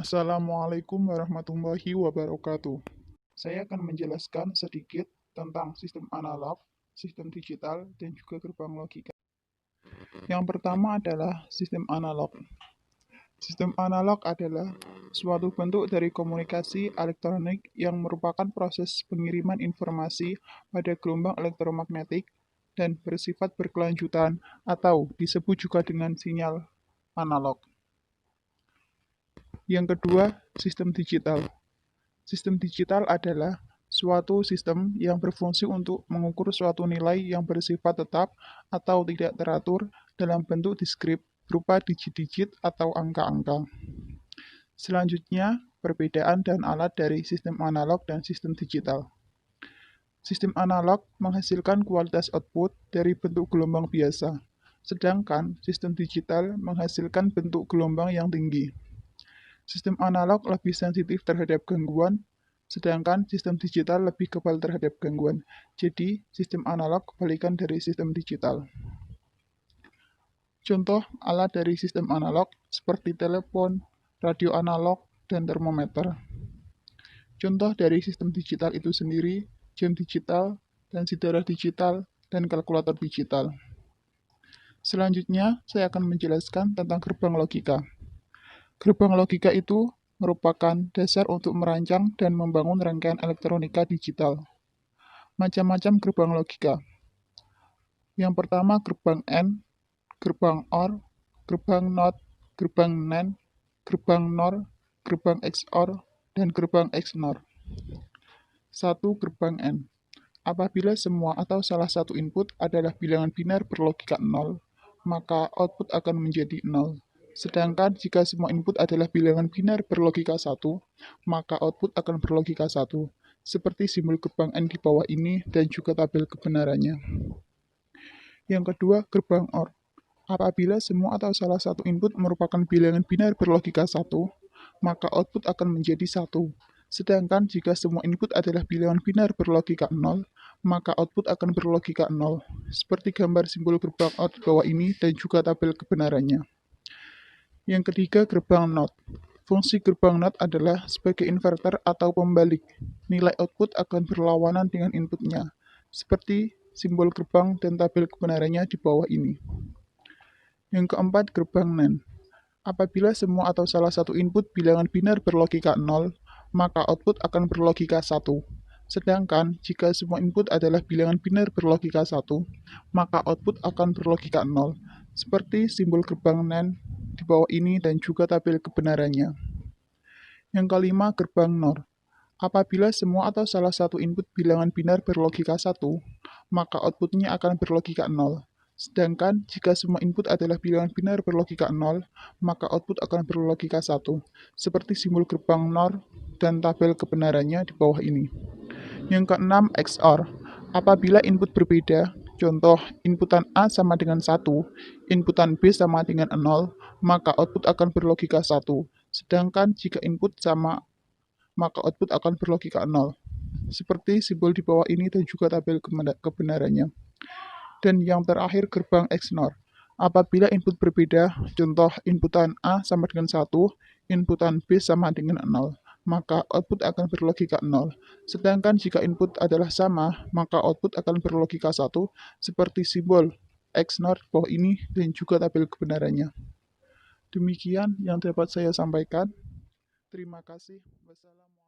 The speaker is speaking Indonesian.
Assalamualaikum warahmatullahi wabarakatuh. Saya akan menjelaskan sedikit tentang sistem analog, sistem digital, dan juga gerbang logika. Yang pertama adalah sistem analog. Sistem analog adalah suatu bentuk dari komunikasi elektronik yang merupakan proses pengiriman informasi pada gelombang elektromagnetik dan bersifat berkelanjutan atau disebut juga dengan sinyal analog. Yang kedua, sistem digital. Sistem digital adalah suatu sistem yang berfungsi untuk mengukur suatu nilai yang bersifat tetap atau tidak teratur dalam bentuk diskrit berupa digit-digit atau angka-angka. Selanjutnya, perbedaan dan alat dari sistem analog dan sistem digital. Sistem analog menghasilkan kualitas output dari bentuk gelombang biasa, sedangkan sistem digital menghasilkan bentuk gelombang yang tinggi. Sistem analog lebih sensitif terhadap gangguan, sedangkan sistem digital lebih kebal terhadap gangguan. Jadi, sistem analog kebalikan dari sistem digital. Contoh alat dari sistem analog seperti telepon, radio analog, dan termometer. Contoh dari sistem digital itu sendiri, jam digital, tensidarah digital, dan kalkulator digital. Selanjutnya, saya akan menjelaskan tentang gerbang logika. Gerbang logika itu merupakan dasar untuk merancang dan membangun rangkaian elektronika digital. Macam-macam gerbang logika. Yang pertama gerbang AND, gerbang OR, gerbang NOT, gerbang NAND, gerbang NOR, gerbang XOR, dan gerbang XNOR. 1. Gerbang AND. Apabila semua atau salah satu input adalah bilangan biner berlogika 0, maka output akan menjadi 0. Sedangkan jika semua input adalah bilangan biner berlogika 1, maka output akan berlogika 1, seperti simbol gerbang AND di bawah ini dan juga tabel kebenarannya. Yang kedua, gerbang OR. Apabila semua atau salah satu input merupakan bilangan biner berlogika 1, maka output akan menjadi 1. Sedangkan jika semua input adalah bilangan biner berlogika 0, maka output akan berlogika 0, seperti gambar simbol gerbang OR di bawah ini dan juga tabel kebenarannya. Yang ketiga, gerbang NOT. Fungsi gerbang NOT adalah sebagai inverter atau pembalik. Nilai output akan berlawanan dengan inputnya, seperti simbol gerbang dan tabel kebenarannya di bawah ini. Yang keempat, gerbang NAND. Apabila semua atau salah satu input bilangan biner berlogika 0, maka output akan berlogika 1. Sedangkan jika semua input adalah bilangan biner berlogika 1, maka output akan berlogika 0, seperti simbol gerbang NAND di bawah ini dan juga tabel kebenarannya. Yang kelima, gerbang NOR. Apabila semua atau salah satu input bilangan biner berlogika 1, maka outputnya akan berlogika 0. Sedangkan jika semua input adalah bilangan biner berlogika 0, maka output akan berlogika 1, seperti simbol gerbang NOR dan tabel kebenarannya di bawah ini. Yang keenam, XOR. Apabila input berbeda, contoh inputan A sama dengan 1, inputan B sama dengan 0, maka output akan berlogika 1. Sedangkan jika input sama, maka output akan berlogika 0. Seperti simbol di bawah ini dan juga tabel kebenarannya. Dan yang terakhir, gerbang XNOR. Apabila input berbeda, contoh inputan A sama dengan 1, inputan B sama dengan 0, maka output akan berlogika 0. Sedangkan jika input adalah sama, maka output akan berlogika 1, seperti simbol XNOR di bawah ini dan juga tabel kebenarannya. Demikian yang dapat saya sampaikan. Terima kasih. Wassalamualaikum.